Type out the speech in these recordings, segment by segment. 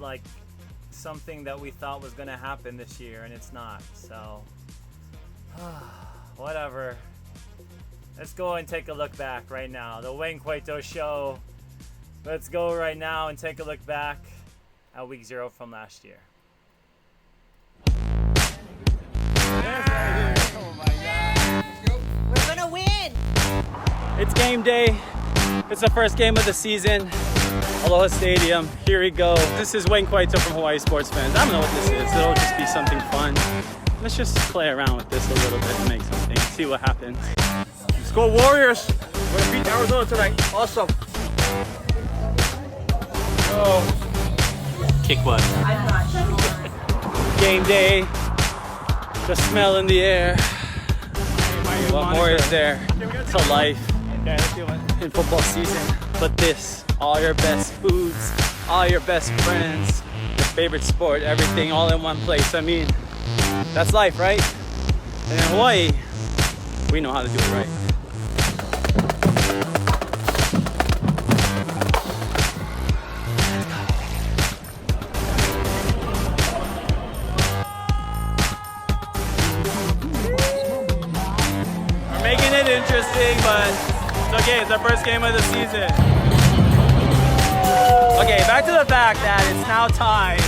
like something that we thought was going to happen this year, and it's not. So, whatever. Let's go and take a look back right now. The Wayne Coito Show. Let's go right now and take a look back at week 0 from last year. Oh my God. We're gonna win! It's game day. It's the first game of the season. Aloha Stadium. Here we go. This is Wayne Coito from Hawaii Sports Fans. I don't know what this is. It'll just be something fun. Let's just play around with this a little bit and make something. See what happens. Let's go Warriors. We're gonna beat Arizona tonight. Awesome. Oh. Kick butt. I'm not sure. Game day. The smell in the air. What more is there to life in football season? But this, all your best foods, all your best friends, your favorite sport, everything all in one place. I mean, that's life, right? And in Hawaii, we know how to do it right. Making it interesting, but it's okay. It's our first game of the season. Okay, back to the fact that it's now tied.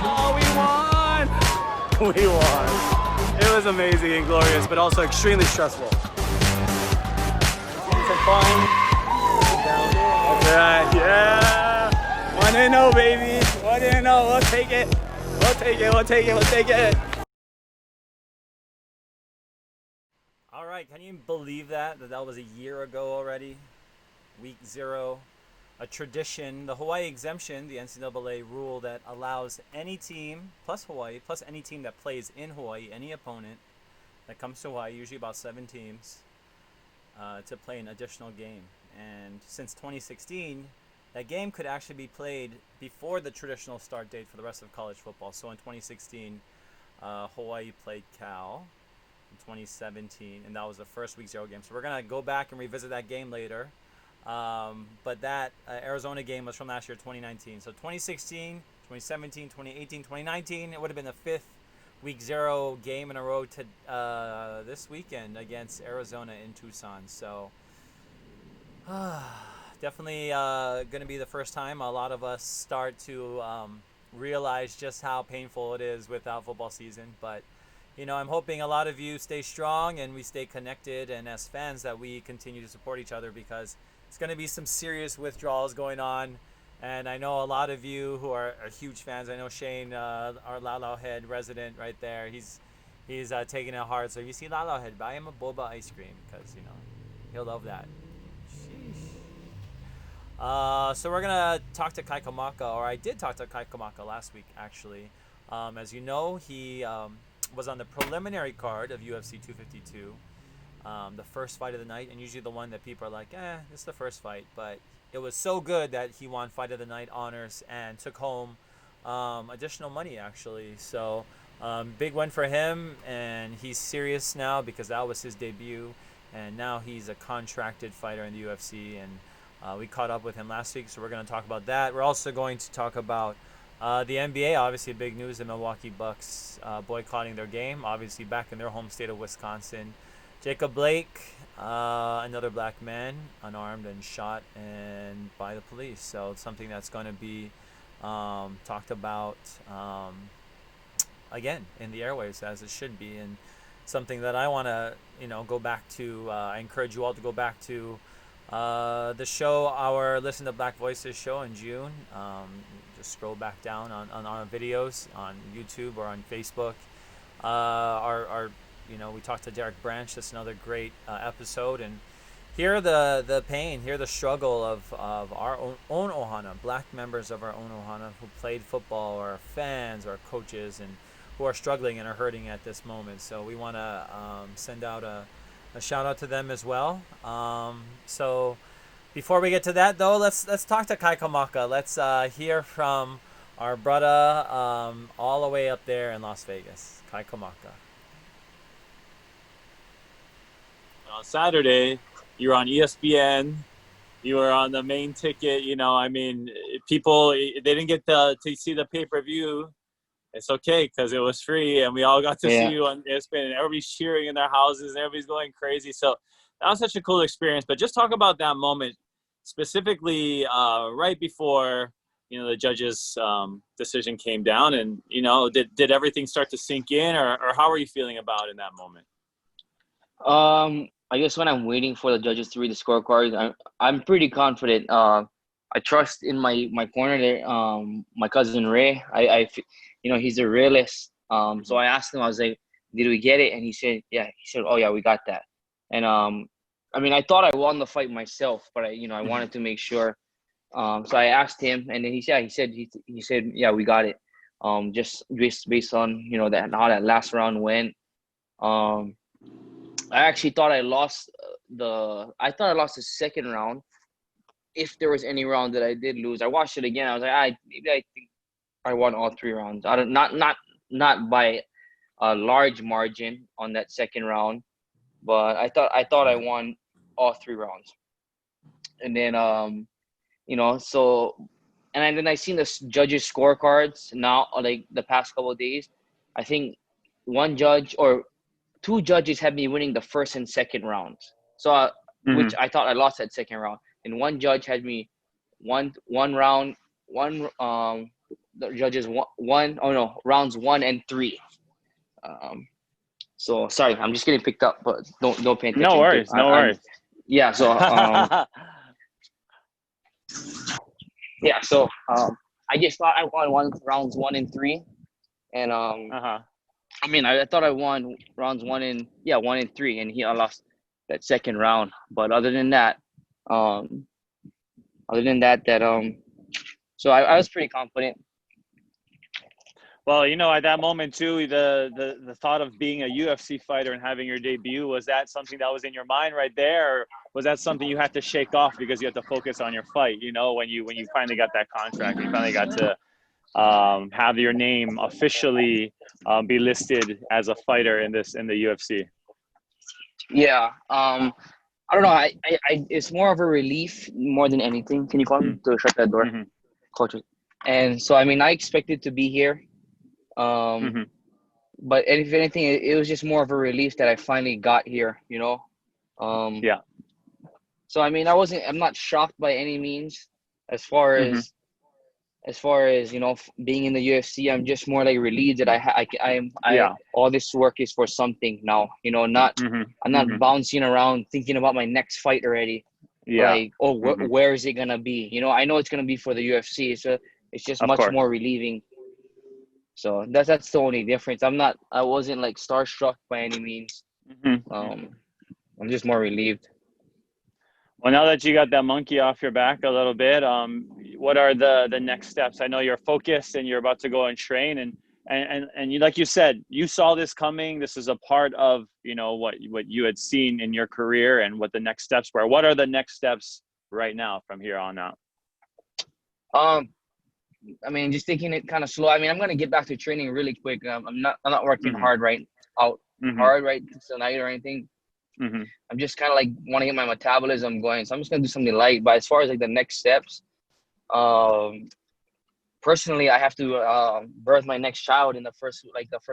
Oh, we won! We won. It was amazing and glorious, but also extremely stressful. Some fun. That's right, yeah! 1-0, baby. 1-0, we'll take it. We'll take it, we'll take it, we'll take it. All right, can you believe that was a year ago already? Week 0, a tradition, the Hawaii exemption, the NCAA rule that allows any team, plus Hawaii, plus any team that plays in Hawaii, any opponent that comes to Hawaii, usually about 7 teams, to play an additional game. And since 2016, that game could actually be played before the traditional start date for the rest of college football. So in 2016, Hawaii played Cal. In 2017, and that was the first week 0 game. So we're going to go back and revisit that game later. But that Arizona game was from last year, 2019. So 2016, 2017, 2018, 2019, it would have been the 5th week 0 game in a row to this weekend against Arizona in Tucson. So definitely going to be the first time a lot of us start to realize just how painful it is without football season. But you know, I'm hoping a lot of you stay strong and we stay connected, and as fans that we continue to support each other, because it's going to be some serious withdrawals going on. And I know a lot of you who are huge fans. I know Shane, our Lalao Head resident right there, he's taking it hard. So if you see Lalao Head, buy him a boba ice cream, because you know he'll love that. So we're gonna talk to Kamaka, or I did talk to Kamaka last week actually. As you know, he was on the preliminary card of UFC 252, the first fight of the night, and usually the one that people are like, it's the first fight, but it was so good that he won Fight of the Night honors and took home additional money actually. So big win for him, and he's serious now because that was his debut, and now he's a contracted fighter in the UFC, and we caught up with him last week, so we're going to talk about that. We're also going to talk about the NBA, obviously big news, the Milwaukee Bucks boycotting their game, obviously back in their home state of Wisconsin. Jacob Blake, another black man, unarmed and shot by the police. So it's something that's going to be talked about again in the airwaves, as it should be, and something that I want to go back to. I encourage you all to go back to the show, our Listen to Black Voices show in June. Just scroll back down on our videos on YouTube or on Facebook. We talked to Derek Branch. That's another great episode, and hear the pain, hear the struggle of our own Ohana, black members of our own Ohana who played football, or fans, or coaches, and who are struggling and are hurting at this moment. So we want to send out a shout out to them as well. So before we get to that, though, let's talk to Kamaka. Let's hear from our brother all the way up there in Las Vegas, Kamaka. On Saturday, You were on ESPN. You were on the main ticket. You know, I mean, people, they didn't get to see the pay-per-view. It's okay because it was free, and we all got to see Yeah. you on ESPN, and everybody's cheering in their houses, and everybody's going crazy. So that was such a cool experience. But just talk about that moment specifically right before, you know, the judge's decision came down, and, you know, did everything start to sink in, or how are you feeling about it in that moment? I guess when I'm waiting for the judges to read the scorecard, I'm pretty confident. I trust in my corner there. My cousin Ray, you know, he's a realist. So I asked him, I was like, "Did we get it?" And he said, "Yeah." He said, "Oh yeah, we got that." And I mean, I thought I won the fight myself, but I wanted to make sure. So I asked him, and then he said, "Yeah, we got it." Just based on, you know, that how that last round went. Um, I actually thought I lost the second round. If there was any round that I did lose, I watched it again. I was like, I think I won all 3 rounds. I don't not by a large margin on that second round, but I thought I won all 3 rounds. And then you know, so and then I seen the judges scorecards now, like the past couple of days. I think one judge or two judges had me winning the first and second rounds. So which I thought I lost that second round. And one judge had me one round, the judges rounds 1 and 3. So sorry, I'm just getting picked up, but don't pay attention. No worries, no worries. Yeah, so yeah, so I just thought I won rounds 1 and 3, and I mean, I thought I won rounds 1 and 3, and I lost that second round. But other than that, so I was pretty confident. Well, you know, at that moment too, the thought of being a UFC fighter and having your debut, was that something that was in your mind right there, or was that something you had to shake off because you had to focus on your fight? You know, when you finally got that contract, you finally got to have your name officially be listed as a fighter in the UFC. Yeah. I don't know. I it's more of a relief more than anything. Can you call me to shut that door, coach? And so I mean, I expected to be here. But if anything, it was just more of a relief that I finally got here, you know? Yeah. So, I mean, I'm not shocked by any means as far as, you know, being in the UFC. I'm just more like relieved that all this work is for something now, you know, I'm not bouncing around thinking about my next fight already. Yeah. Like, oh, where is it going to be? You know, I know it's going to be for the UFC. So it's just much more relieving. So that's the only difference. I wasn't like starstruck by any means. I'm just more relieved. Well, now that you got that monkey off your back a little bit, what are the next steps? I know you're focused and you're about to go and train, and you, like you said, you saw this coming. This is a part of, you know, what you had seen in your career and what the next steps were. What are the next steps right now from here on out? I mean, just taking it kind of slow. I mean, I'm gonna get back to training really quick. I'm not working hard right tonight or anything. I'm just kind of like want to get my metabolism going, so I'm just gonna do something light. But as far as like the next steps, personally, I have to birth my next child in the first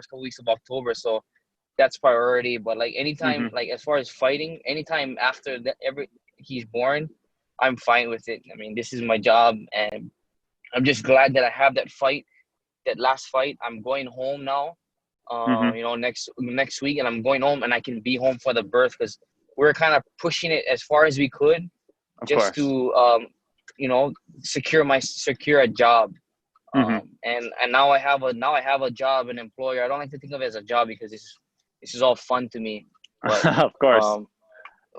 couple weeks of October, so that's priority. But like anytime, like as far as fighting, anytime after that, he's born, I'm fine with it. I mean, this is my job, and I'm just glad that I have that last fight. I'm going home now, you know, next week, and I'm going home, and I can be home for the birth because we're kind of pushing it as far as we could, to, you know, secure a job. And now I have a job, an employer. I don't like to think of it as a job because this is all fun to me. But, of course.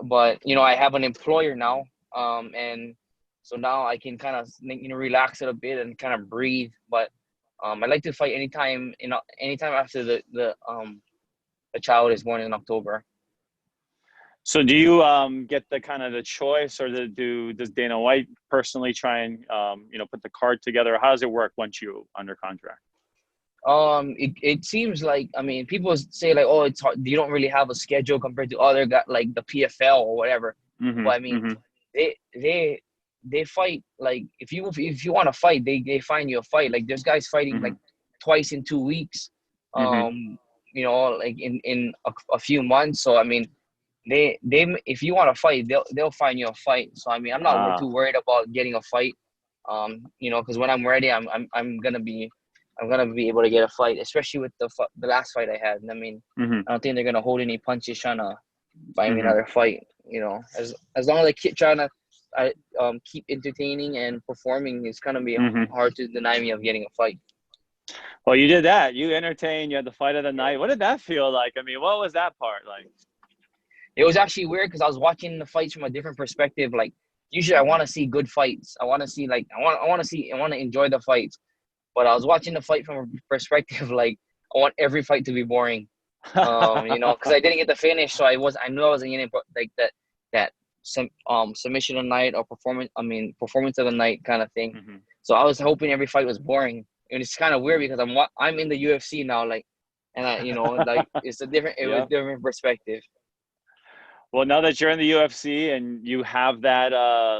But you know, I have an employer now, and so now I can kind of, you know, relax it a bit and kind of breathe. But I like to fight anytime after the child is born in October. So do you get the kind of the choice, or does Dana White personally try and you know, put the card together? How does it work once you under contract? It seems like, I mean, people say like, oh, it's hard. You don't really have a schedule compared to other guys like the PFL or whatever. But I mean, they they fight like if you want to fight, they find you a fight. Like there's guys fighting like twice in 2 weeks, you know, like in a few months. So I mean, they if you want to fight, they'll find you a fight. So I mean, I'm not too worried about getting a fight. You know, because when I'm ready, I'm gonna be able to get a fight, especially with the last fight I had. I mean, I don't think they're gonna hold any punches trying to find me another fight. You know, as long as I keep trying to keep entertaining and performing, it's gonna be hard to deny me of getting a fight. Well, you did that. You entertained. You had the fight of the night. What did that feel like? I mean, what was that part like? It was actually weird because I was watching the fights from a different perspective. Like usually, I want to see good fights. I want to see I want to enjoy the fights. But I was watching the fight from a perspective like I want every fight to be boring. You know, because I didn't get the finish, so I knew I wasn't getting like that submission of the night or performance of the night kind of thing. So I was hoping every fight was boring, and it's kind of weird because I'm in the UFC now, like, and I, you know, like it's a different was different perspective. Well, now that you're in the UFC and you have that,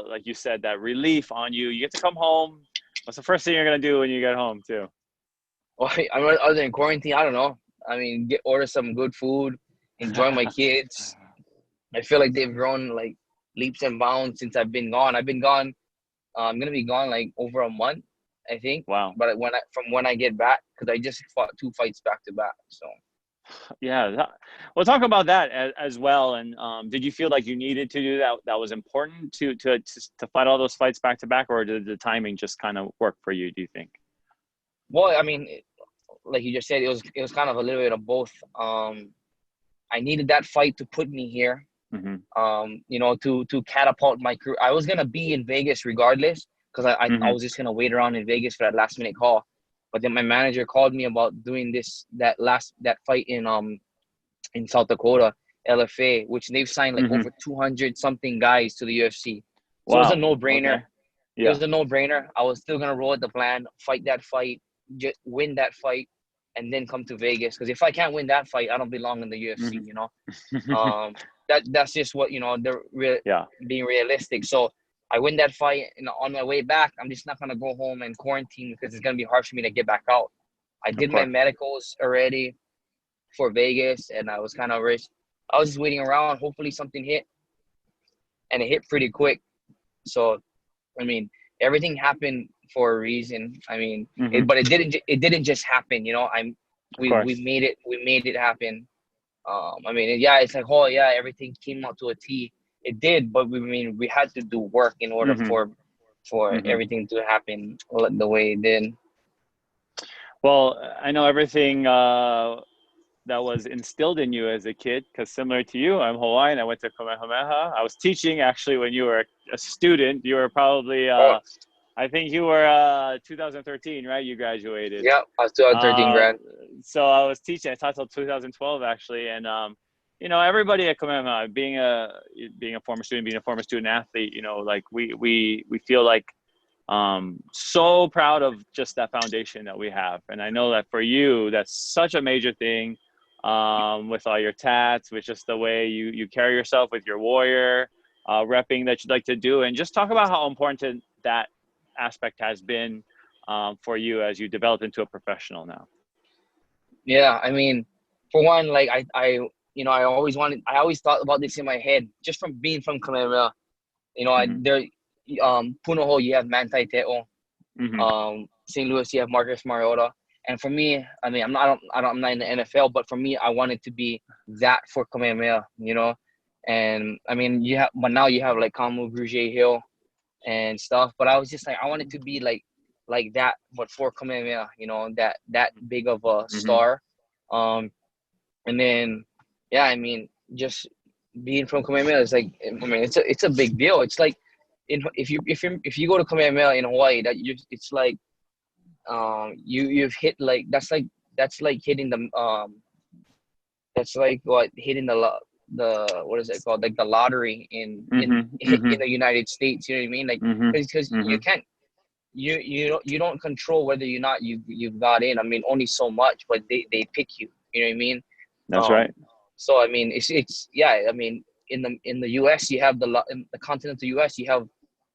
like you said, that relief on you, you get to come home. What's the first thing you're gonna do when you get home too? Well, I mean, other than quarantine, I don't know. I mean, order some good food, enjoy my kids. I feel like they've grown like leaps and bounds since I've been gone. I'm gonna be gone like over a month, I think. Wow. But when I get back, because I just fought 2 fights back to back, so. Yeah, we'll talk about that as well. And did you feel like you needed to do that? That was important to fight all those fights back to back, or did the timing just kind of work for you? Do you think? Well, I mean, like you just said, it was kind of a little bit of both. I needed that fight to put me here. You know, to catapult my career. I was gonna be in Vegas regardless, because I was just gonna wait around in Vegas for that last minute call. But then my manager called me about doing that fight in South Dakota, LFA, which they've signed like over 200 something guys to the UFC. So it was a no-brainer. Okay. Yeah. It was a no-brainer. I was still gonna roll with the plan, fight that fight, just win that fight, and then come to Vegas. Because if I can't win that fight, I don't belong in the UFC. You know, that's just what, you know. Being realistic. So I win that fight, and on my way back, I'm just not gonna go home and quarantine because it's gonna be hard for me to get back out. I did my medicals already for Vegas, and I was kind of rich. I was just waiting around. Hopefully something hit, and it hit pretty quick. So, I mean, everything happened for a reason. I mean, but it didn't just happen. You know, we made it happen. I mean, yeah, it's like, oh yeah, everything came out to a T. It did, but we had to do work in order for everything to happen the way it did. Well, I know everything that was instilled in you as a kid, because similar to you, I'm Hawaiian. I went to Kamehameha. I was teaching actually when you were a student. You were probably, I think you were 2013, right? You graduated. Yeah, I was 2013 grad. So I was teaching. I taught till 2012 actually, and you know, everybody at Kamaka, being a former student, being a former student athlete, you know, like we feel like so proud of just that foundation that we have. And I know that for you, that's such a major thing, with all your tats, with just the way you carry yourself with your warrior, repping that you'd like to do. And just talk about how important that aspect has been for you as you develop into a professional now. Yeah, I mean, for one, like I you know, I always thought about this in my head, just from being from Kamehameha. You know, Punahou, you have Manti Te'o. St. Louis, you have Marcus Mariota. And for me, I mean, I'm not in the NFL, but for me, I wanted to be that for Kamehameha, you know. And I mean, but now you have like Kamu Grugier Hill and stuff. But I was just like, I wanted to be like that, but for Kamehameha, you know, that big of a star. And then, yeah, I mean, just being from Kamehameha is like, I mean, it's a big deal. It's like, if you go to Kamehameha in Hawaii, it's like, you've hit like that's like hitting the that's like hitting the what is it called, like the lottery in the United States. You know what I mean? Like because you can't you don't control whether or not you've got in. I mean, only so much, but they pick you. You know what I mean? That's right. So I mean, it's yeah. I mean, in the US, you have in the continental US, you have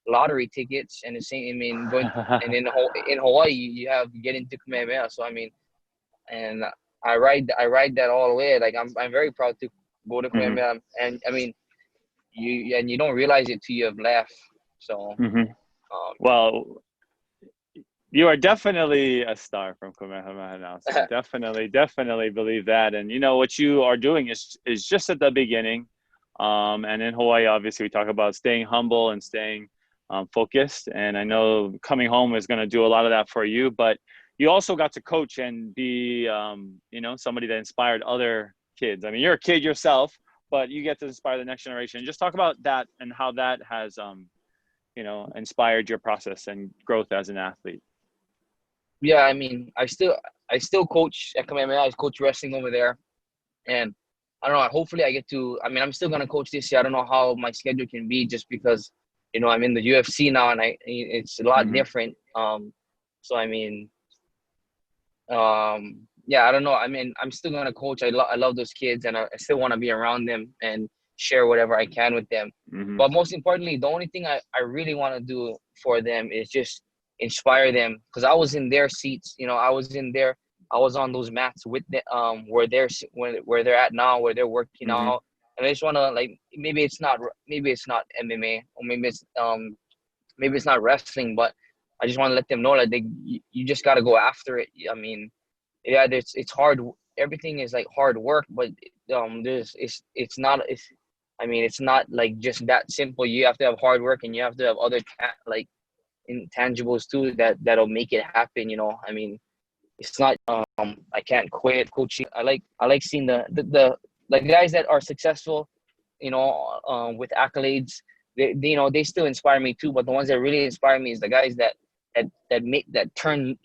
lottery tickets, and the same. I mean, and in Hawaii, you have get into Kamehameha. So I mean, and I ride that all the way. Like I'm very proud to go to Kamehameha, and I mean, you don't realize it till you have left. So, well, you are definitely a star from Kamehameha now. So definitely believe that. And you know what you are doing is just at the beginning. And in Hawaii, obviously, we talk about staying humble and staying focused. And I know coming home is going to do a lot of that for you. But you also got to coach and be, you know, somebody that inspired other kids. I mean, you're a kid yourself, but you get to inspire the next generation. Just talk about that and how that has, you know, inspired your process and growth as an athlete. Yeah, I mean, I still coach at Kamaka. I coach wrestling over there, and I don't know. Hopefully, I get to. I mean, I'm still gonna coach this year. I don't know how my schedule can be, just because, you know, I'm in the UFC now, and it's a lot different. So I mean, yeah, I don't know. I mean, I'm still gonna coach. I love those kids, and I still want to be around them and share whatever I can with them. But most importantly, the only thing I really want to do for them is just inspire them, because I was in their seats. You know, I was on those mats with them, where they're at now, where they're working out. And I just want to, like, maybe it's not MMA, or maybe it's not wrestling, but I just want to let them know that you just got to go after it. I mean, yeah, it's hard. Everything is like hard work, but it's not like just that simple. You have to have hard work, and you have to have other like intangibles too that'll make it happen. You know, I mean, it's not I can't quit coaching. I like seeing the guys that are successful, you know, with accolades. They you know, they still inspire me too, but the ones that really inspire me is the guys that turn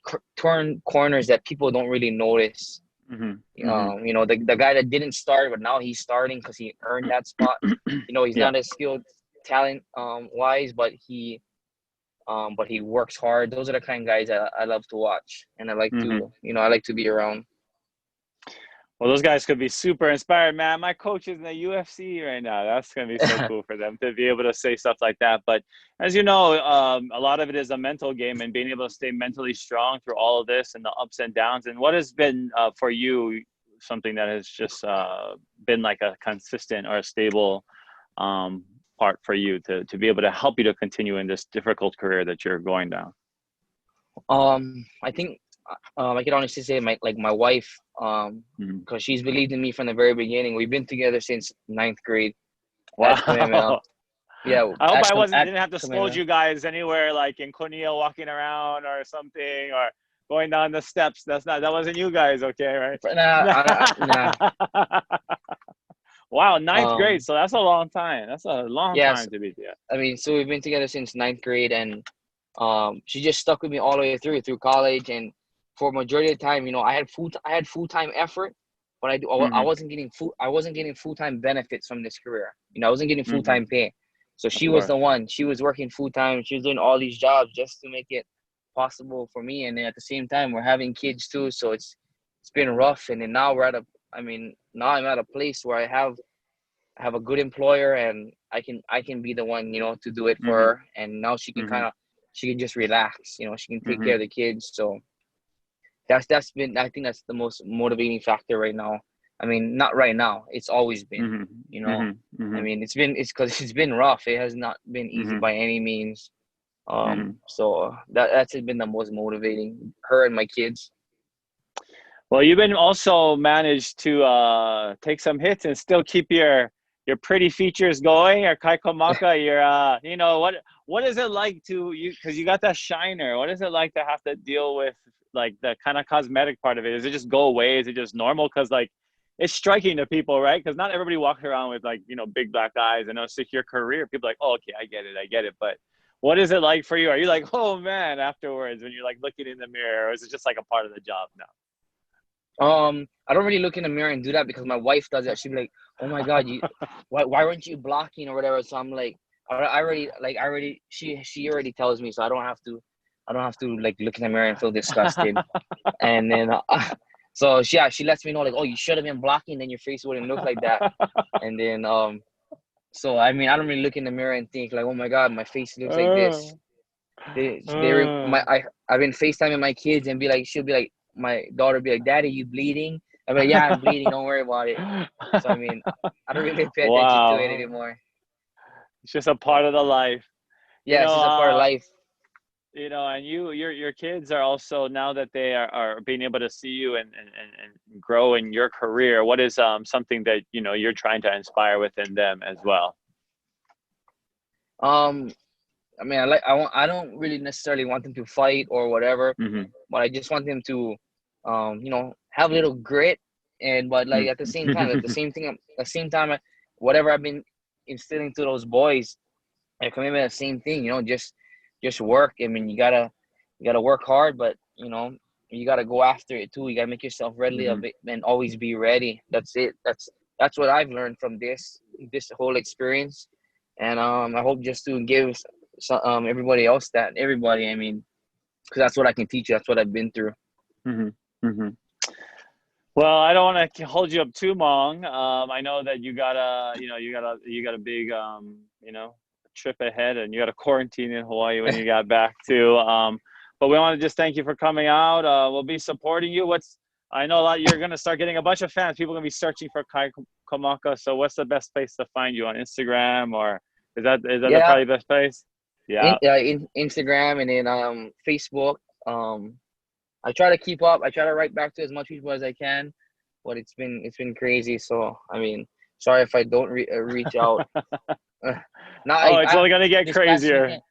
corners that people don't really notice. You know, the guy that didn't start, but now he's starting because he earned that spot. You know, he's not as skilled talent wise, but he works hard. Those are the kind of guys that I love to watch, and I like to, you know, I like to be around. Well, those guys could be super inspired, man. My coach is in the UFC right now. That's going to be so cool for them to be able to say stuff like that. But as you know, a lot of it is a mental game, and being able to stay mentally strong through all of this and the ups and downs. And what has been for you something that has just been like a consistent or a stable part for you to be able to help you to continue in this difficult career that you're going down? I think I can honestly say my wife, because she's believed in me from the very beginning. We've been together since 9th grade. Wow. Yeah. I hope I didn't have to scold you guys anywhere, like in Coneo walking around or something, or going down the steps. That wasn't you guys, okay, right? Nah. Wow, 9th grade. So that's a long time. That's a long time to be there. I mean, so we've been together since 9th grade, and she just stuck with me all the way through college. And for majority of the time, you know, I had full-time effort, but I wasn't getting full-time benefits from this career. You know, I wasn't getting full-time pay. So she was the one. She was working full-time. She was doing all these jobs just to make it possible for me. And then at the same time, we're having kids too. So it's been rough. And then now now I'm at a place where I have a good employer, and I can be the one, you know, to do it for her. And now she can she can just relax, you know, she can take care of the kids. So I think that's the most motivating factor right now. I mean, not right now. It's always been, you know. I mean, it's because it's been rough. It has not been easy by any means. So that's been the most motivating, her and my kids. Well, you've been also managed to take some hits and still keep your pretty features going. Or Kai Kamaka, you know, what is it like because you got that shiner? What is it like to have to deal with like the kind of cosmetic part of it? Is it just go away? Is it just normal? Because like it's striking to people, right? Because not everybody walks around with like, you know, big black eyes and a secure career. People are like, oh, okay, I get it. But what is it like for you? Are you like, oh man, afterwards when you're like looking in the mirror, or is it just like a part of the job now? I don't really look in the mirror and do that because my wife does that. She'd be like, "Oh my God, why weren't you blocking or whatever?" So I'm like, she already tells me, so I don't have to like look in the mirror and feel disgusted. And then, so she lets me know like, "Oh, you should have been blocking, then your face wouldn't look like that." And then, So I mean, I don't really look in the mirror and think like, oh my God, my face looks like this. I've been FaceTiming my kids and she'll be like, my daughter be like, Daddy, you bleeding? I'm like, yeah, I'm bleeding. Don't worry about it. So I mean, I don't really pay attention to it Wow. anymore. It's just a part of the life. You Yeah, it's know, just a part of life. and your kids are also, now that they are being able to see you and grow in your career, what is something that, you're trying to inspire within them as well? Um, I mean, I don't really necessarily want them to fight or whatever, Mm-hmm. but I just want them to, have a little grit. But like at the same time, whatever I've been instilling to those boys, a commitment, the same thing. Just work. I mean, you gotta work hard, but you gotta go after it too. You gotta make yourself readily Mm-hmm. of it and always be ready. That's it. That's what I've learned from this whole experience, and I hope just to give everybody else that everybody. I mean, because that's what I can teach you. That's what I've been through. Mm-hmm. Mm-hmm. Well, I don't want to hold you up too long. I know that you got a big, trip ahead, and you got a quarantine in Hawaii when you got back too. But we want to just thank you for coming out. We'll be supporting you. I know you're going to start getting a bunch of fans. People are going to be searching for Kai Kamaka. So what's the best place to find you, on Instagram, or is that probably the best place? Yeah. In Instagram, and then Facebook. I try to keep up. I try to write back to as much people as I can, but it's been crazy. So I mean, sorry if I don't reach out. It's only gonna get this past crazier. weekend,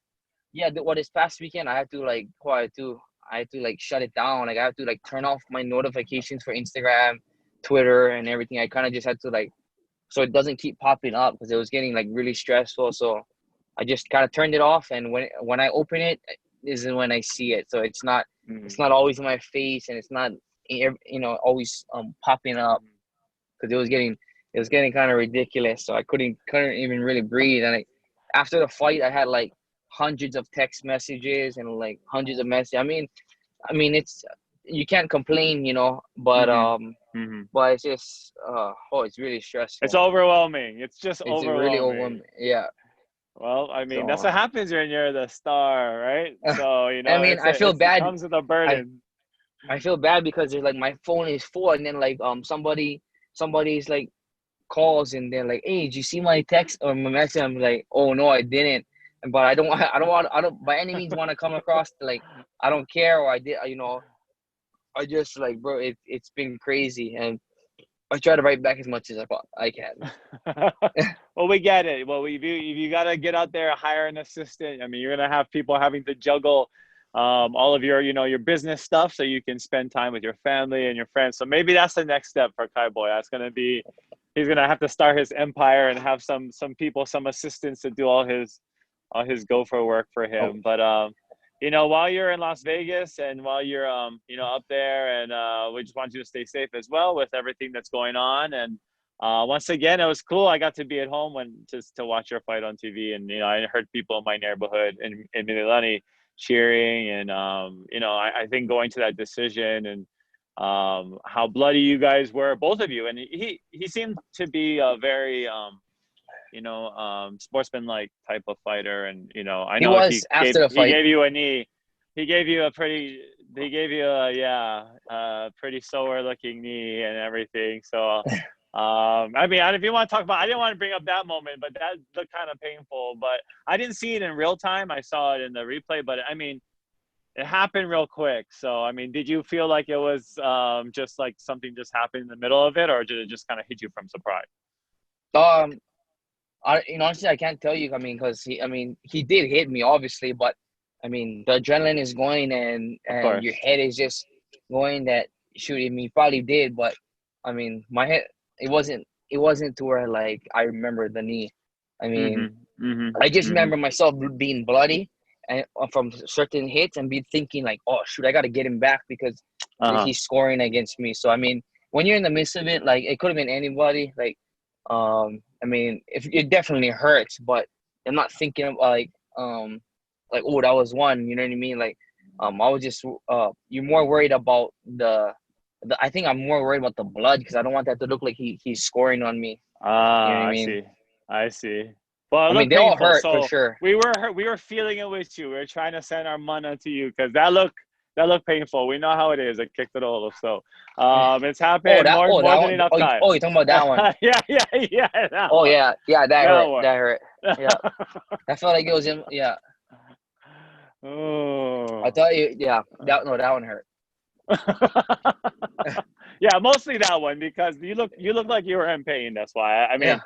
yeah. This past weekend I had to shut it down. Like I have to turn off my notifications for Instagram, Twitter, and everything. I kind of just had to so it doesn't keep popping up because it was getting really stressful. So I just kind of turned it off, and when I open it, is when I see it. So it's not always in my face, and it's not always popping up, because it was getting kind of ridiculous. So I couldn't even really breathe. And after the fight, I had hundreds of text messages and hundreds of messages. I mean it's, you can't complain, but but it's just it's really stressful. It's overwhelming. It's just It's overwhelming. really overwhelming. Yeah. Well, I mean, that's So what happens when you're the star, right? So, I mean, I feel bad. It comes with a burden. I feel bad because there's my phone is full, and then somebody's calls, and they're like, hey, did you see my text or my message? I'm like, oh no, I didn't. But I don't by any means want to come across I don't care, or I did, I just bro, it's been crazy, and I try to write back as much as I can. Well, we get it. Well, if you got to get out there, hire an assistant. I mean, you're going to have people having to juggle all of your business stuff, so you can spend time with your family and your friends. So maybe that's the next step for Kai Boy. That's going to be, he's going to have to start his empire and have some people, some assistants to do all his gopher work for him. But while you're in Las Vegas, and while you're up there, and we just want you to stay safe as well with everything that's going on. And once again, it was cool. I got to be at home to watch your fight on TV, and I heard people in my neighborhood in Mililani cheering, and I think going to that decision, and how bloody you guys were, both of you. And he seemed to be a very sportsman-like type of fighter. And I know he gave you a knee. He gave you a pretty sore looking knee and everything. So I mean, if you want to talk about, I didn't want to bring up that moment, but that looked kind of painful. But I didn't see it in real time. I saw it in the replay, but I mean, it happened real quick. So I mean, did you feel like it was just something just happened in the middle of it, or did it just kind of hit you from surprise? Honestly, I can't tell you. I mean, because he did hit me, obviously, but I mean, the adrenaline is going, and your head is just going. That shoot, I mean, he probably did, but I mean, my head, it wasn't to where I remember the knee. I mean, I just remember myself being bloody and from certain hits, and be thinking oh shoot, I got to get him back because he's scoring against me. So I mean, when you're in the midst of it, it could have been anybody. I mean, if it definitely hurts, but I'm not thinking of oh, that was one. You know what I mean? I was just you're more worried about I think I'm more worried about the blood, because I don't want that to look like he's scoring on me. I mean? See. I see. Well, it I mean, looked they all painful. hurt for So sure. we were feeling it with you. We were trying to send our mana to you because that looked painful. We know how it is. It kicked it all. So it's Oh, happened that. Oh, more that than one. enough Oh, times. you're talking about that one. Yeah, that Oh one. yeah, yeah. That That hurt. one. That hurt. Yeah, I felt like it was in. Yeah, I Oh. thought you. Yeah, that no, that one hurt. Yeah, mostly that one because you look like you were in pain. That's why. I Yeah, mean,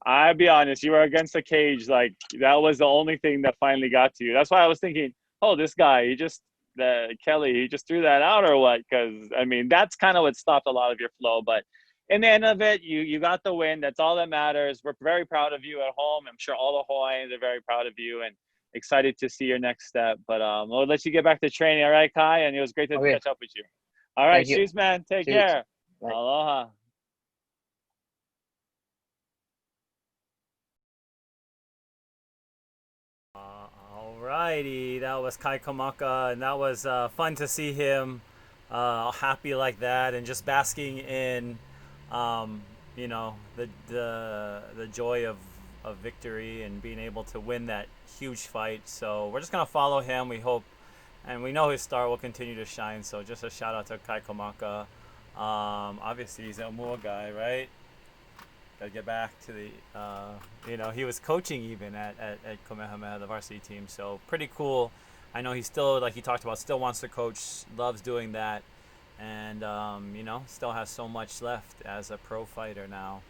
I'll be honest, you were against the cage. Like that was the only thing that finally got to you. That's why I was thinking, oh, this guy, Kelly, he just threw that out or what? Because I mean, that's kind of what stopped a lot of your flow. But in the end of it, you got the win. That's all that matters. We're very proud of you at home. I'm sure all the Hawaiians are very proud of you and excited to see your next step. But we'll let you get back to training, all right, Kai? And it was great to okay. catch up with you. All right, Thank you. cheers, man. Take Cheers. care. Bye. Aloha. Alrighty, that was Kai Kamaka, and that was fun to see him happy like that and just basking in, you know, the joy of victory and being able to win that huge fight. So we're just gonna follow him. We hope, and we know his star will continue to shine. So just a shout out to Kai Kamaka. Obviously he's an Omua guy, right? Gotta get back to the, you know, he was coaching even at Kamehameha, the varsity team. So pretty cool. I know he still, like he talked about, still wants to coach, loves doing that. And, you know, still has so much left as a pro fighter now.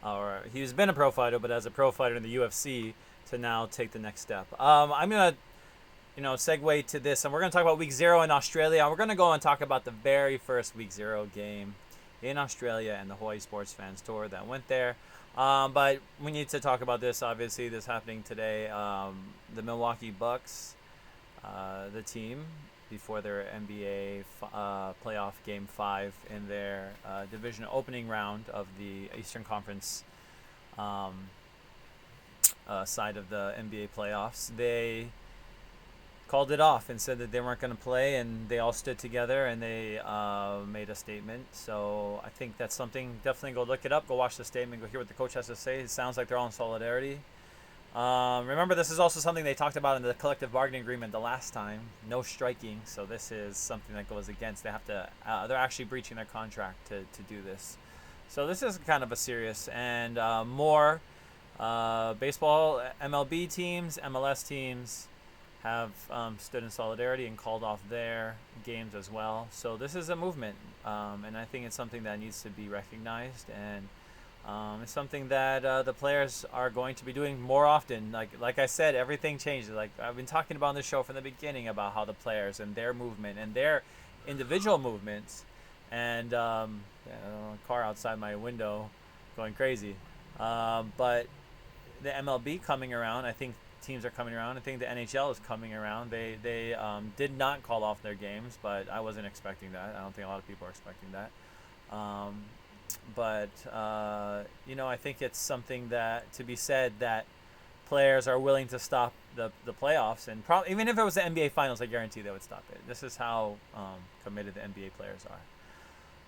Or he's been a pro fighter, but as a pro fighter in the UFC to now take the next step. I'm going to, you know, segue to this. And we're going to talk about week 0 in Australia. We're going to go and talk about the very first week 0 game in Australia and the Hawaii Sports Fans Tour that went there. But we need to talk about this. Obviously, this happening today. The Milwaukee Bucks, the team, before their NBA playoff Game 5 in their division opening round of the Eastern Conference side of the NBA playoffs, they called it off and said that they weren't going to play, and they all stood together and they made a statement. So I think that's something, definitely go look it up, go watch the statement, go hear what the coach has to say. It sounds like they're all in solidarity. Remember, this is also something they talked about in the collective bargaining agreement the last time, no striking. So this is something that goes against, they have to, they're actually breaching their contract to do this. So this is kind of a serious and more baseball, MLB teams, MLS teams have stood in solidarity and called off their games as well. So this is a movement, and I think it's something that needs to be recognized, and it's something that the players are going to be doing more often. Like I said, everything changes. Like I've been talking about on the show from the beginning about how the players and their movement and their individual movements, and a car outside my window going crazy. But the MLB coming around, I think teams are coming around. I think the NHL is coming around. They did not call off their games, but I wasn't expecting that. I don't think a lot of people are expecting that. But you know, I think it's something that to be said that players are willing to stop the playoffs, and probably even if it was the NBA Finals, I guarantee they would stop it. This is how committed the NBA players are.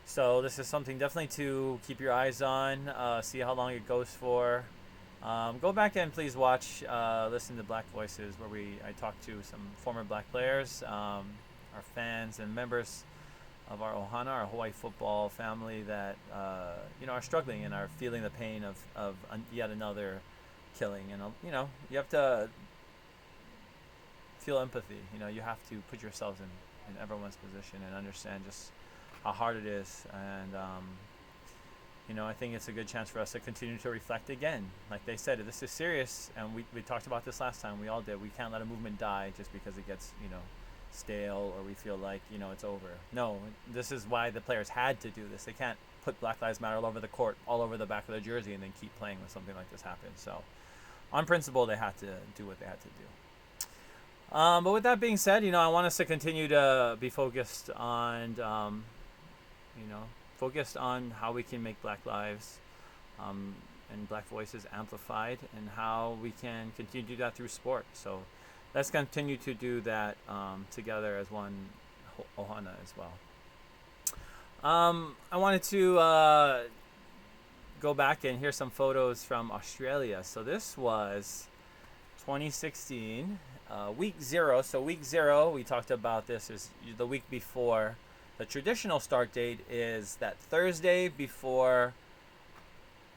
So this is something definitely to keep your eyes on. See how long it goes for. Go back and please watch, listen to Black Voices, where I talk to some former Black players, our fans and members of our Ohana, our Hawaii football family that you know, are struggling and are feeling the pain of yet another killing. And you know, you have to feel empathy. You know, you have to put yourselves in everyone's position and understand just how hard it is. And you know, I think it's a good chance for us to continue to reflect again. Like they said, this is serious, and we talked about this last time. We all did. We can't let a movement die just because it gets, you know, stale or we feel like, you know, it's over. No, this is why the players had to do this. They can't put Black Lives Matter all over the court, all over the back of the jersey, and then keep playing when something like this happens. So, on principle, they had to do what they had to do. But with that being said, you know, I want us to continue to be focused on, you know, focused on how we can make Black lives and Black voices amplified, and how we can continue to do that through sport. So let's continue to do that together as one Ohana as well. I wanted to go back and here's some photos from Australia. So this was 2016, week 0. So week 0, we talked about this, is the week before. The traditional start date is that Thursday before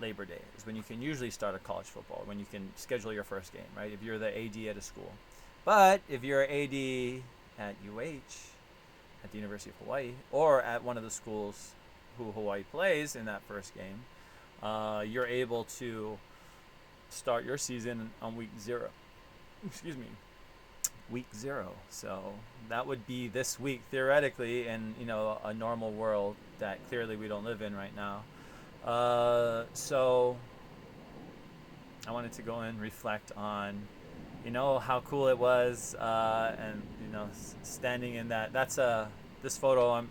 Labor Day is when you can usually start a college football, when you can schedule your first game, right? If you're the AD at a school. But if you're AD at UH, at the University of Hawaii, or at one of the schools who Hawaii plays in that first game, you're able to start your season on week 0. Excuse me. Week 0. So that would be this week theoretically in a normal world that clearly we don't live in right now. So I wanted to go and reflect on how cool it was, and standing in that. That's this photo.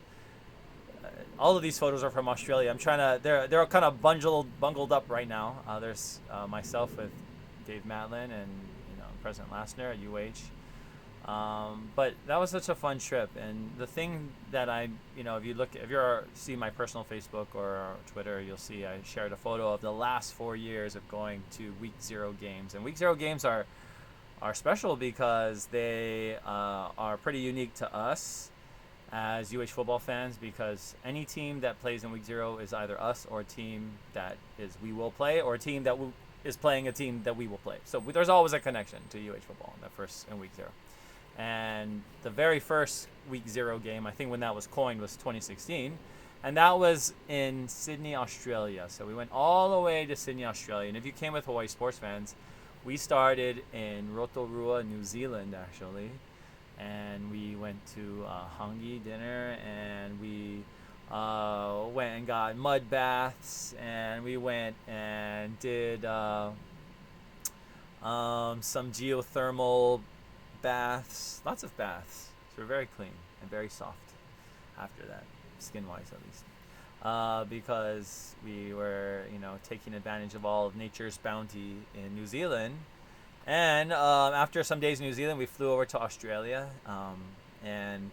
All of these photos are from Australia. I'm trying to. They're kind of bungled up right now. There's myself with Dave Matlin and President Lassner at UH. But that was such a fun trip, and the thing that if you see my personal Facebook or Twitter, you'll see I shared a photo of the last 4 years of going to week 0 games, and week 0 games are special because they are pretty unique to us as UH football fans, because any team that plays in week 0 is either us or a team that is we will play, or a team that is playing a team that we will play. So there's always a connection to UH football in week 0. And the very first week 0 game, I think when that was coined, was 2016. And that was in Sydney, Australia. So we went all the way to Sydney, Australia. And if you came with Hawaii sports fans, we started in Rotorua, New Zealand, actually. And we went to Hangi dinner, and we went and got mud baths, and we went and did some geothermal baths, lots of baths. So we're very clean and very soft after that, skin-wise at least, because we were, taking advantage of all of nature's bounty in New Zealand. And after some days in New Zealand, we flew over to Australia, and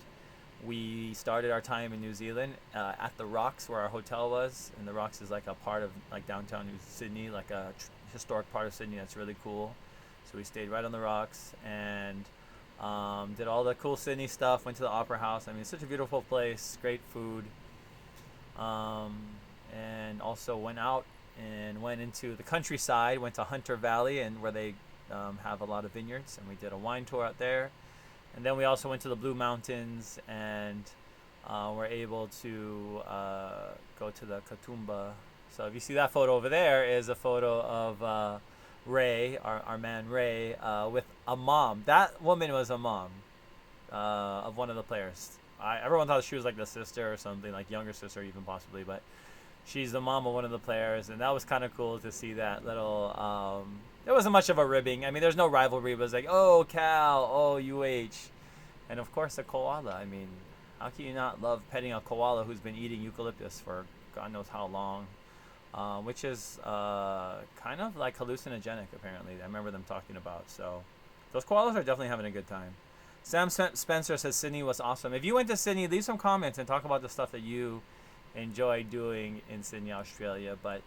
we started our time in New Zealand at the Rocks, where our hotel was. And the Rocks is like a part of downtown Sydney, like a historic part of Sydney that's really cool. So we stayed right on the Rocks and did all the cool Sydney stuff, went to the Opera House. I mean, it's such a beautiful place, great food. And also went out and went into the countryside, went to Hunter Valley, and where they have a lot of vineyards, and we did a wine tour out there. And then we also went to the Blue Mountains, and were able to go to the Katoomba. So if you see that photo over there, is a photo of Ray, our man Ray, with a mom. That woman was a mom of one of the players. Everyone thought she was like the sister or something, like younger sister even possibly, but she's the mom of one of the players, and that was kind of cool to see that little. There wasn't much of a ribbing. I mean, there's no rivalry, but it was like, oh, Cal, oh, UH. And of course, the koala. I mean, how can you not love petting a koala who's been eating eucalyptus for God knows how long? Which is kind of like hallucinogenic, apparently. I remember them talking about. So those koalas are definitely having a good time. Sam Spencer says Sydney was awesome. If you went to Sydney, leave some comments and talk about the stuff that you enjoy doing in Sydney, Australia. But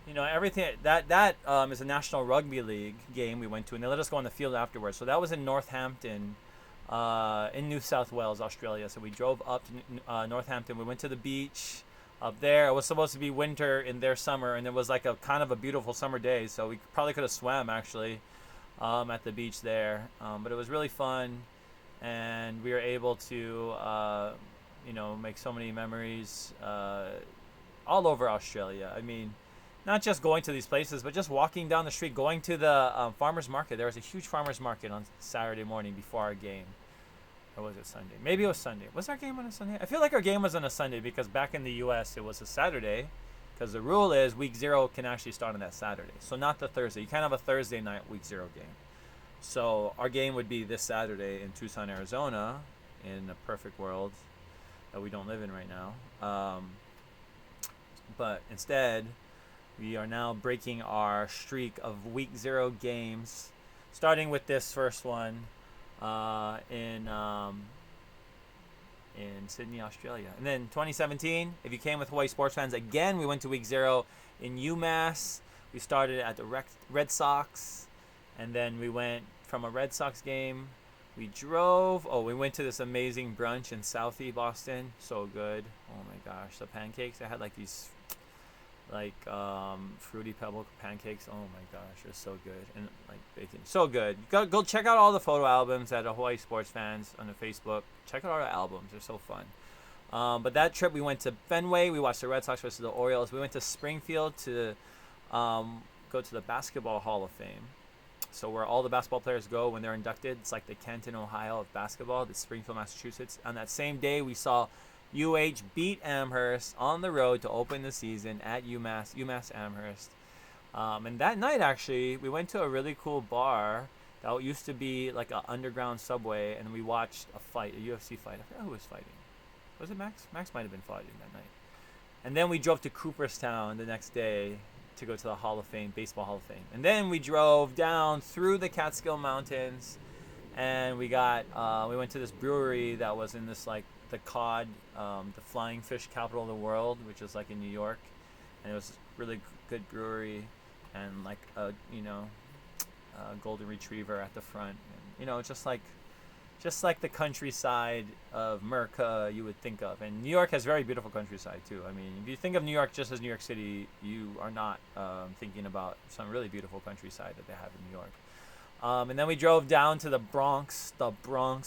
everything that is a National Rugby League game we went to, and they let us go on the field afterwards. So that was in Northampton, in New South Wales, Australia. So we drove up to Northampton. We went to the beach up there. It was supposed to be winter in their summer, and it was like a kind of a beautiful summer day. So we probably could have swam actually at the beach there. But it was really fun, and we were able to make so many memories all over Australia. I mean, not just going to these places, but just walking down the street, going to the farmer's market. There was a huge farmer's market on Saturday morning before our game. Or was it Sunday? Maybe it was Sunday. Was our game on a Sunday? I feel like our game was on a Sunday because back in the U.S. it was a Saturday, because the rule is week 0 can actually start on that Saturday. So not the Thursday. You can't have a Thursday night week 0 game. So our game would be this Saturday in Tucson, Arizona, in a perfect world that we don't live in right now. But instead, we are now breaking our streak of week 0 games, starting with this first one in in Sydney, Australia. And then 2017, if you came with Hawaii sports fans, again, we went to week 0 in UMass. We started at the Red Sox, and then we went from a Red Sox game. We went to this amazing brunch in Southie, Boston. So good. Oh my gosh, the pancakes. I had like these fruity pebble pancakes. Oh my gosh, they're so good. And like bacon, so good. Go check out all the photo albums at Hawaii Sports Fans on the Facebook. Check out all the albums, they're so fun. But that trip, we went to Fenway. We watched the Red Sox versus the Orioles. We went to Springfield to go to the Basketball Hall of Fame. So where all the basketball players go when they're inducted. It's like the Canton, Ohio of basketball. It's Springfield, Massachusetts. On that same day, we saw UH beat Amherst on the road to open the season at UMass Amherst. And that night, actually, we went to a really cool bar that used to be like an underground subway, and we watched a fight, a UFC fight. I forgot who was fighting. Was it Max? Max might have been fighting that night. And then we drove to Cooperstown the next day to go to the Hall of Fame, Baseball Hall of Fame. And then we drove down through the Catskill Mountains, and we went to this brewery that was in this like the cod, the flying fish capital of the world, which is like in New York, and it was a really good brewery, and like a golden retriever at the front, and just like the countryside of America you would think of. And New York has very beautiful countryside too. I mean, if you think of New York just as New York City, you are not thinking about some really beautiful countryside that they have in New York. And then we drove down to the Bronx,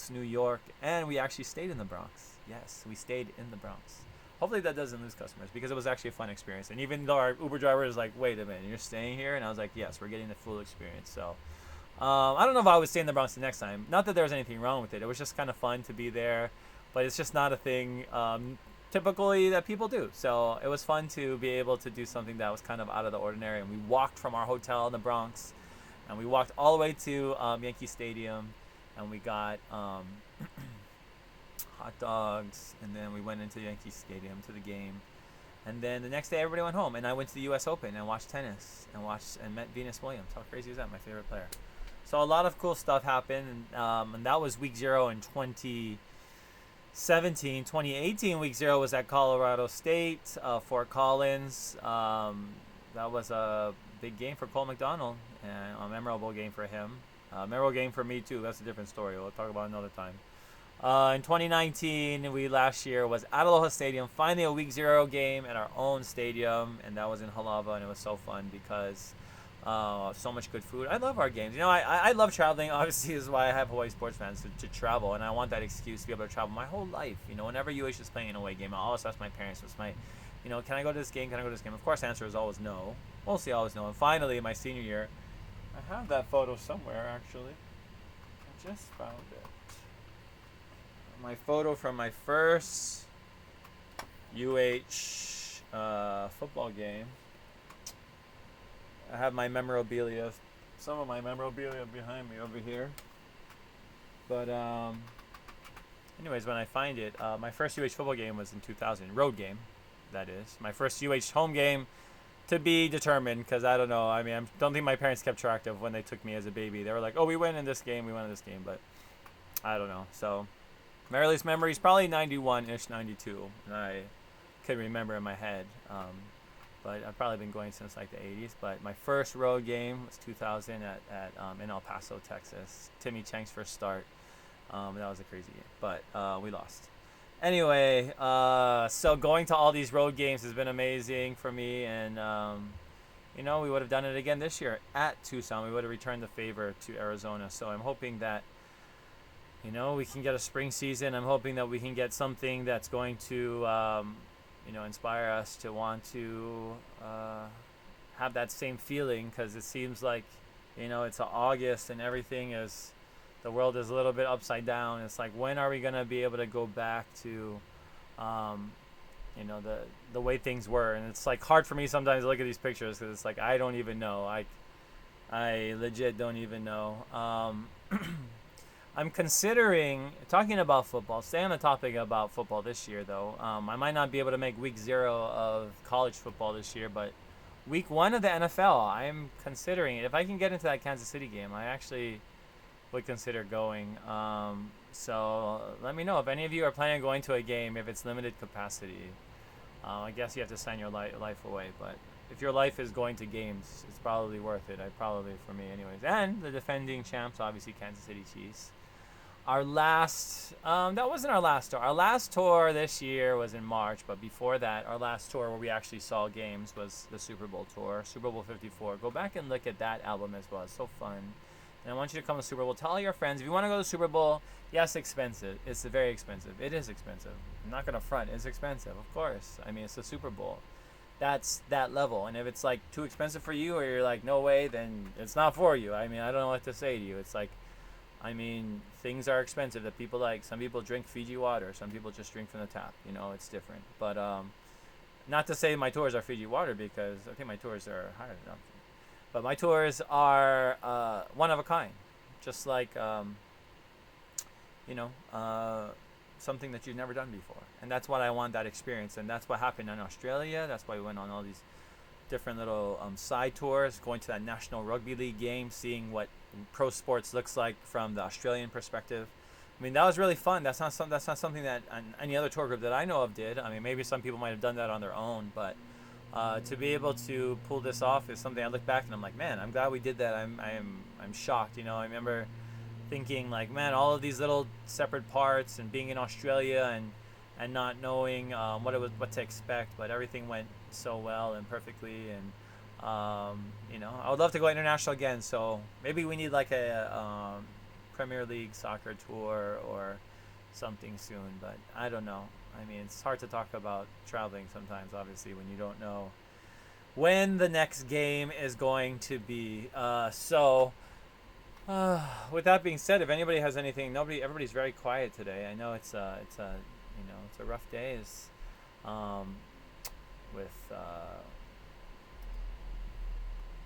New York, and we actually stayed in the Bronx. Yes, we stayed in the Bronx. Hopefully that doesn't lose customers, because it was actually a fun experience. And even though our Uber driver was like, wait a minute, you're staying here? And I was like, yes, we're getting the full experience. So I don't know if I would stay in the Bronx the next time. Not that there was anything wrong with it. It was just kind of fun to be there, but it's just not a thing typically that people do. So it was fun to be able to do something that was kind of out of the ordinary. And we walked from our hotel in the Bronx, and we walked all the way to Yankee Stadium, and we got hot dogs, and then we went into Yankee Stadium to the game. And then the next day, everybody went home, and I went to the U.S. Open and watched tennis and met Venus Williams. How crazy is that? My favorite player. So a lot of cool stuff happened, and that was week 0 in 2017. 2018 week 0 was at Colorado State, Fort Collins. That was a big game for Cole McDonald, and a memorable game for him. Memorable game for me too. That's a different story. We'll talk about it another time. In 2019, last year was at Aloha Stadium, finally a week 0 game at our own stadium, and that was in Halava, and it was so fun because so much good food. I love our games. I love traveling. Obviously, this is why I have Hawaii sports fans to travel, and I want that excuse to be able to travel my whole life. Whenever UH is playing an away game, I always ask my parents, can I go to this game? Can I go to this game? Of course, the answer is always no. Mostly always no. And finally, my senior year, I have that photo somewhere, actually. I just found it. My photo from my first UH football game. I have my memorabilia, some of my memorabilia behind me over here. But anyways, when I find it, my first UH football game was in 2000, road game, that is. My first UH home game, to be determined, because I don't know. I mean, I don't think my parents kept track of when they took me as a baby. They were like, oh, we went in this game, but I don't know. So my earliest memory is probably 91-ish, 92, and I couldn't remember in my head. But I've probably been going since like the 80s. But my first road game was 2000 in El Paso, Texas. Timmy Chang's first start. That was a crazy game, but we lost. Anyway, so going to all these road games has been amazing for me, and we would have done it again this year at Tucson. We would have returned the favor to Arizona. So I'm hoping that we can get a spring season. I'm hoping that we can get something that's going to inspire us to want to have that same feeling, because it seems like it's August and the world is a little bit upside down. It's like, when are we gonna be able to go back to the way things were? And it's like hard for me sometimes to look at these pictures, because it's like I don't even know. I legit don't even know. I'm considering talking about football. Stay on the topic about football this year, though. I might not be able to make week 0 of college football this year, but week 1 of the NFL, I'm considering it. If I can get into that Kansas City game, I actually would consider going. So let me know if any of you are planning on going to a game, if it's limited capacity. I guess you have to sign your life away, but if your life is going to games, it's probably worth it. Probably for me anyways. And the defending champs, obviously Kansas City Chiefs. Our last, that wasn't our last tour. Our last tour this year was in March, but before that, our last tour where we actually saw games was the Super Bowl tour, Super Bowl 54. Go back and look at that album as well. It's so fun. And I want you to come to Super Bowl. Tell all your friends, if you want to go to Super Bowl, yes, expensive. It's very expensive. It is expensive. I'm not going to front. It's expensive, of course. I mean, it's the Super Bowl. That's that level. And if it's like too expensive for you or you're like, no way, then it's not for you. I mean, I don't know what to say to you. It's like, I mean, things are expensive that people like. Some people drink Fiji water. Some people just drink from the tap. You know, it's different. But not to say my tours are Fiji water, because I think my tours are higher than that. But my tours are one of a kind. Just like, something that you've never done before. And that's what I want, that experience. And that's what happened in Australia. That's why we went on all these different little side tours, going to that National Rugby League game, seeing what pro sports looks like from the Australian perspective. I mean, that was really fun. That's not something that any other tour group that I know of did. I mean, maybe some people might have done that on their own, but to be able to pull this off is something I look back and I'm like, man, I'm glad we did that. I'm shocked. You know, I remember thinking like, man, all of these little separate parts and being in Australia and not knowing what to expect, but everything went so well and perfectly. And I would love to go international again. So maybe we need like a Premier League soccer tour or something soon, but I don't know. I mean, it's hard to talk about traveling sometimes, obviously, when you don't know when the next game is going to be. With that being said, if anybody has anything, everybody's very quiet today. I know it's a rough day. With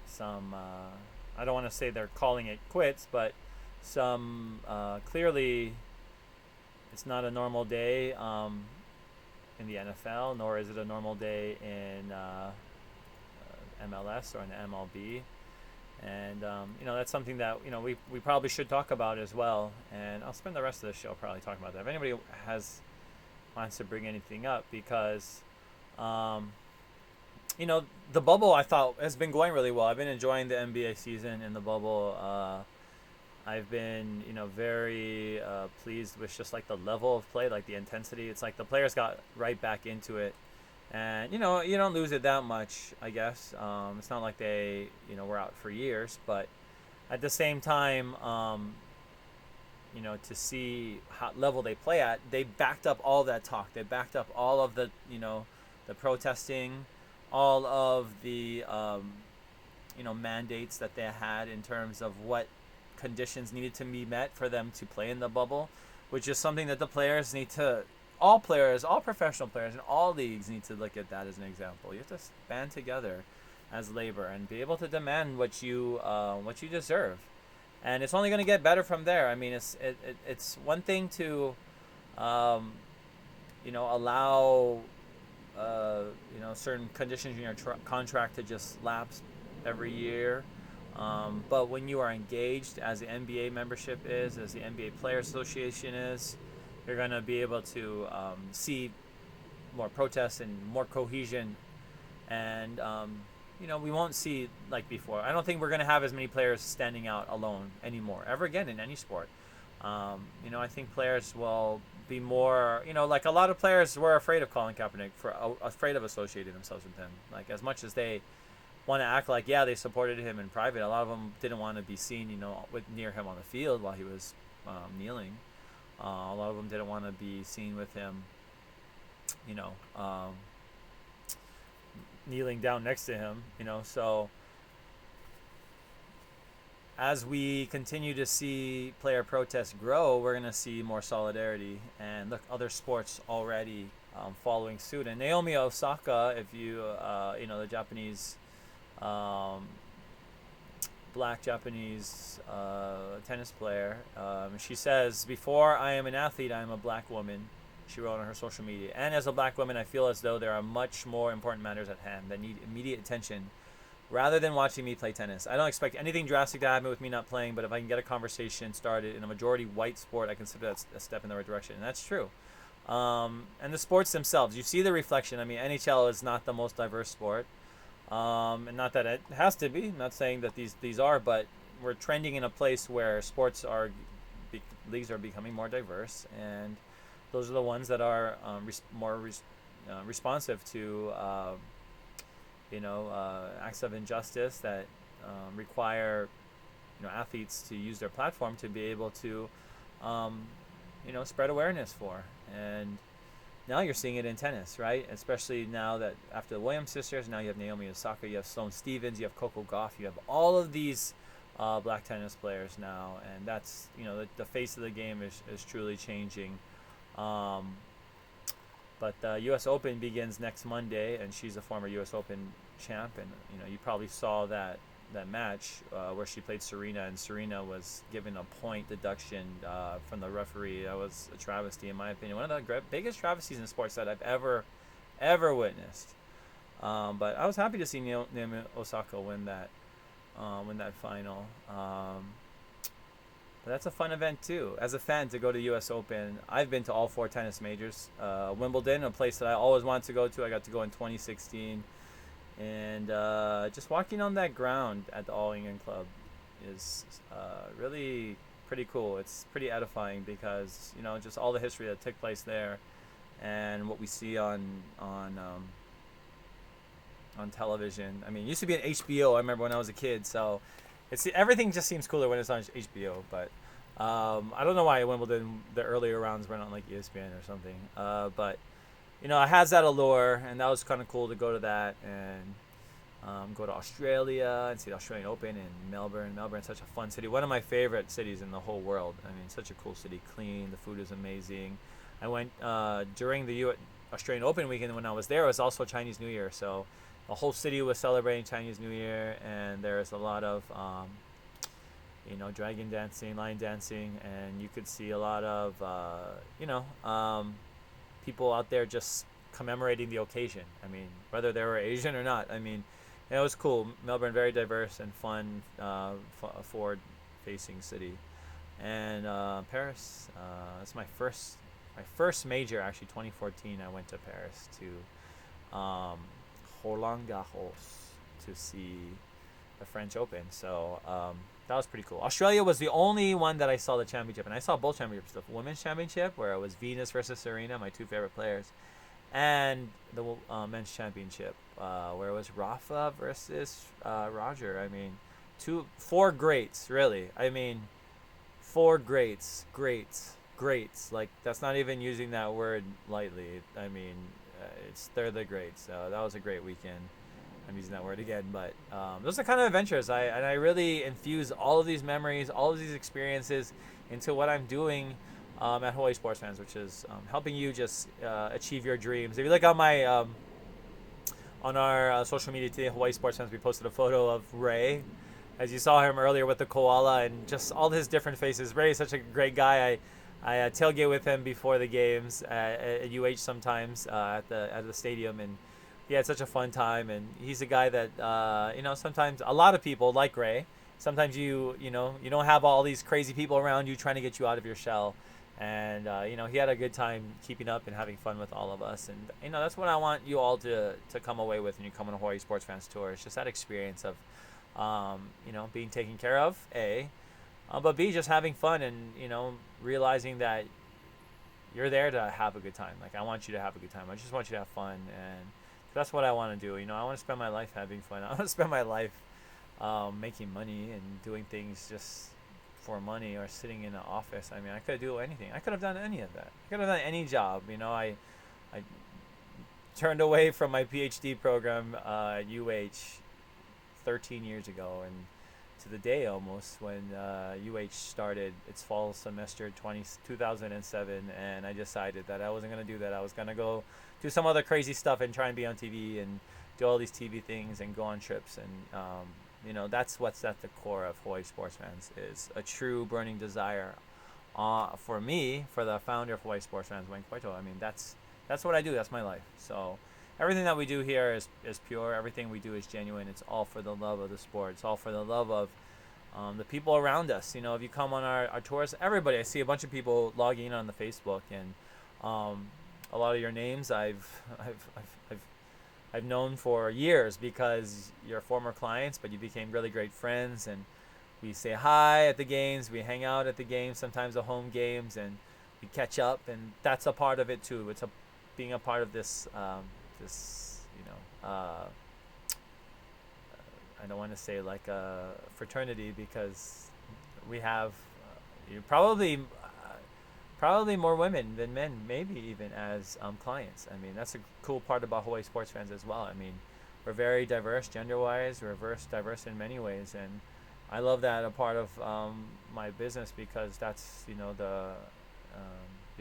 some, I don't want to say they're calling it quits, but some clearly it's not a normal day in the NFL, nor is it a normal day in MLS or in the MLB. And that's something that we probably should talk about as well. And I'll spend the rest of the show probably talking about that. If anybody wants to bring anything up, because the bubble, I thought, has been going really well. I've been enjoying the NBA season in the bubble. I've been very pleased with just like the level of play, like the intensity. It's like the players got right back into it. And you don't lose it that much, I guess. It's not like they were out for years, but at the same time, to see how level they play at, they backed up all that talk. They backed up all of the the protesting, all of the mandates that they had in terms of what conditions needed to be met for them to play in the bubble, which is something that the players need to. All players, all professional players in all leagues need to look at that as an example. You have to band together as labor and be able to demand what you deserve, and it's only going to get better from there. I mean, it's one thing to allow certain conditions in your contract to just lapse every year, but when you are engaged, as the NBA membership is, as the NBA Players Association is, you're going to be able to see more protests and more cohesion. And, we won't see like before. I don't think we're going to have as many players standing out alone anymore, ever again in any sport. I think players will be more, like a lot of players were afraid of Colin Kaepernick, afraid of associating themselves with him. Like, as much as they want to act like, yeah, they supported him in private, a lot of them didn't want to be seen, near him on the field while he was kneeling. A lot of them didn't want to be seen with him, kneeling down next to him, So as we continue to see player protests grow, we're going to see more solidarity. And look, other sports already following suit. And Naomi Osaka, if you, the Japanese, black Japanese tennis player. She says, "Before I am an athlete, I am a black woman," she wrote on her social media. "And as a black woman, I feel as though there are much more important matters at hand that need immediate attention rather than watching me play tennis. I don't expect anything drastic to happen with me not playing, but if I can get a conversation started in a majority white sport, I consider that a step in the right direction, and that's true. And the sports themselves, you see the reflection. I mean, NHL is not the most diverse sport, and not that it has to be. I'm not saying that these are, but we're trending in a place where leagues are becoming more diverse, and those are the ones that are more responsive to acts of injustice that require athletes to use their platform to be able to spread awareness for. And now you're seeing it in tennis, right? Especially now that after the Williams sisters, now you have Naomi Osaka, you have Sloane Stephens, you have Coco Gauff, you have all of these black tennis players now, and that's the face of the game is truly changing. But the U.S. Open begins next Monday, and she's a former U.S. Open champ, and you probably saw that match where she played Serena, and Serena was given a point deduction from the referee. That was a travesty, in my opinion. One of the biggest travesties in sports that I've ever witnessed. But I was happy to see Naomi Osaka win that final. But that's a fun event too. As a fan, to go to the U.S. Open, I've been to all 4 tennis majors. Wimbledon, a place that I always wanted to go to. I got to go in 2016. And just walking on that ground at the All England Club is really pretty cool. It's pretty edifying because, just all the history that took place there and what we see on television. I mean, it used to be on HBO, I remember when I was a kid, so everything just seems cooler when it's on HBO. But I don't know why Wimbledon, the earlier rounds were on like ESPN or something. But it has that allure, and that was kind of cool to go to that and go to Australia and see the Australian Open in Melbourne. Melbourne's such a fun city, one of my favorite cities in the whole world. I mean, such a cool city, clean, the food is amazing. I went during the Australian Open weekend when I was there. It was also Chinese New Year, so the whole city was celebrating Chinese New Year, and there's a lot of dragon dancing, lion dancing, and you could see a lot of people out there just commemorating the occasion. I mean, whether they were Asian or not. I mean, it was cool. Melbourne, very diverse and fun, forward-facing city. And Paris, that's my first major, actually. 2014, I went to Paris to Roland Garros to see the French Open. So that was pretty cool. Australia was the only one that I saw the championship, and I saw both championships: the women's championship, where it was Venus versus Serena, my 2 favorite players, and the men's championship, where it was Rafa versus Roger. I mean, 4 greats, really. I mean, 4 greats. Like, that's not even using that word lightly. I mean, they're the greats. So that was a great weekend. I'm using that word again, but those are kind of adventures. I really infuse all of these memories, all of these experiences into what I'm doing at Hawaii Sports Fans, which is helping you just achieve your dreams. If you look on my on our social media today, Hawaii Sports Fans, we posted a photo of Ray, as you saw him earlier with the koala and just all his different faces. Ray is such a great guy. I tailgate with him before the games at UH sometimes at the stadium, and he had such a fun time. And he's a guy that sometimes a lot of people like Ray. Sometimes you don't have all these crazy people around you trying to get you out of your shell, and he had a good time keeping up and having fun with all of us. And that's what I want you all to come away with when you come on a Hawaii Sports Fans tour. It's just that experience of being taken care of, but B, just having fun and realizing that you're there to have a good time. Like, I want you to have a good time. I just want you to have fun, and that's what I want to do. I want to spend my life having fun. I want to spend my life making money and doing things just for money or sitting in an office. I mean, I could do anything. I could have done any of that. I could have done any job. I turned away from my PhD program at UH 13 years ago, and to the day almost, when UH started its fall semester 2007, and I decided that I wasn't going to do that. I was going to go do some other crazy stuff and try and be on TV and do all these TV things and go on trips. And that's what's at the core of Hawaii Sports Fans, is a true burning desire for me, for the founder of Hawaii Sports Fans, Wayne Coito. I mean, that's what I do. That's my life. So everything that we do here is pure. Everything we do is genuine. It's all for the love of the sport. It's all for the love of the people around us. You know, if you come on our tours, everybody, I see a bunch of people logging in on the Facebook, and a lot of your names I've known for years because you're former clients, but you became really great friends, and we say hi at the games, we hang out at the games, sometimes the home games, and we catch up, and that's a part of it too. It's being a part of this I don't want to say like a fraternity, because we have probably more women than men, maybe even as clients. I mean, that's a cool part about Hawaii Sports Fans as well. I mean, we're very diverse gender-wise. We're diverse in many ways, and I love that a part of my business, because that's the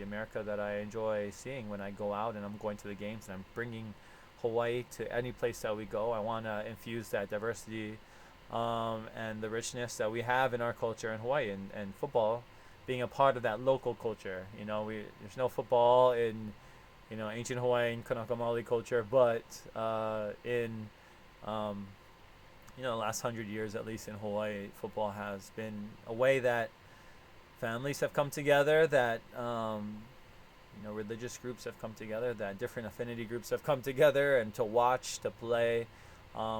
America that I enjoy seeing when I go out and I'm going to the games and I'm bringing Hawaii to any place that we go. I want to infuse that diversity and the richness that we have in our culture in Hawaii, and football being a part of that local culture. You know, there's no football in ancient Hawaiian Kanaka Maoli culture, but in the last 100 years, at least in Hawaii, football has been a way that families have come together, that religious groups have come together, that different affinity groups have come together, and to watch, to play.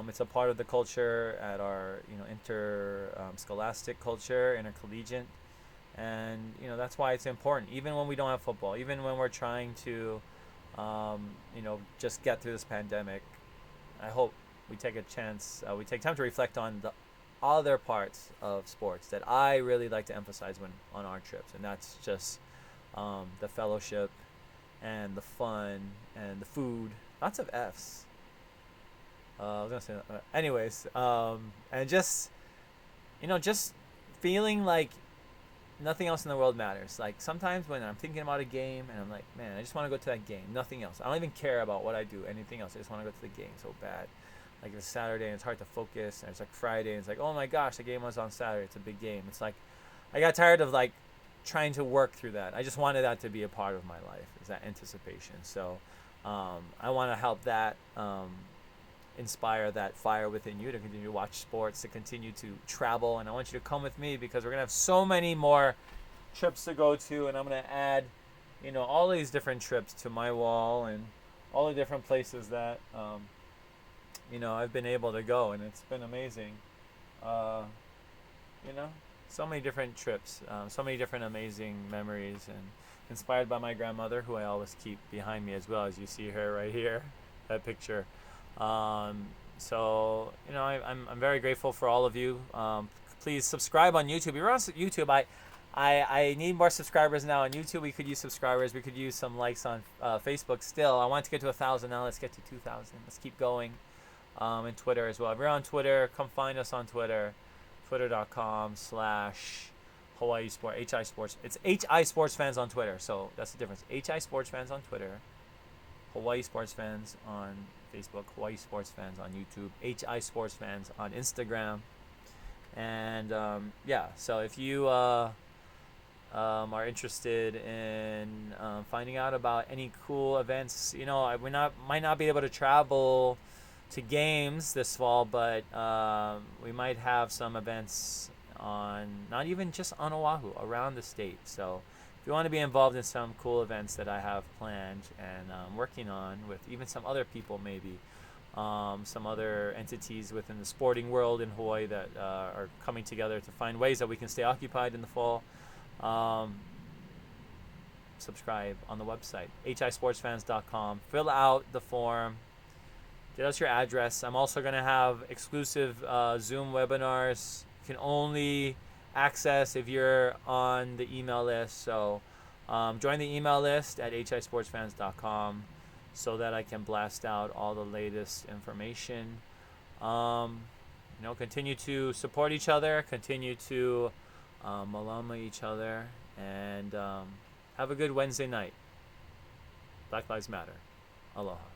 It's a part of the culture at our scholastic culture, intercollegiate, and that's why it's important. Even when we don't have football, even when we're trying to just get through this pandemic, I hope we take we take time to reflect on the other parts of sports that I really like to emphasize on our trips, and that's just the fellowship and the fun and the food. Lots of F's. I was gonna say that. Anyways, and just feeling like nothing else in the world matters. Like sometimes when I'm thinking about a game and I'm like, man, I just want to go to that game. Nothing else. I don't even care about what I do, anything else. I just want to go to the game so bad. Like if it's Saturday and it's hard to focus, and it's like Friday and it's like, oh my gosh, the game was on Saturday. It's a big game. It's like I got tired of like trying to work through that. I just wanted that to be a part of my life, is that anticipation. So I want to help that inspire that fire within you to continue to watch sports, to continue to travel. And I want you to come with me, because we're going to have so many more trips to go to, and I'm going to add all these different trips to my wall, and all the different places that I've been able to go, and it's been amazing. So many different trips, so many different amazing memories, and inspired by my grandmother, who I always keep behind me as well, as you see her right here, that picture. So I'm very grateful for all of you. Please subscribe on YouTube. You're on YouTube. I need more subscribers now on YouTube. We could use subscribers. We could use some likes on Facebook still. I want to get to 1,000 now. Let's get to 2,000. Let's keep going. And Twitter as well. If you're on Twitter, come find us on Twitter. Twitter.com/Hawaii Sport, HI Sports. It's HI Sports Fans on Twitter. So that's the difference. HI Sports Fans on Twitter. Hawaii Sports Fans on Facebook. Hawaii Sports Fans on YouTube. HI Sports Fans on Instagram. And so if you are interested in finding out about any cool events, we might not be able to travel to games this fall, but we might have some events not even just on Oahu, around the state. So if you want to be involved in some cool events that I have planned and working on with even some other people, maybe some other entities within the sporting world in Hawaii that are coming together to find ways that we can stay occupied in the fall, subscribe on the website, hisportsfans.com. Fill out the form. Get us your address. I'm also going to have exclusive Zoom webinars. You can only access if you're on the email list. So join the email list at hisportsfans.com so that I can blast out all the latest information. Continue to support each other. Continue to malama each other. And have a good Wednesday night. Black Lives Matter. Aloha.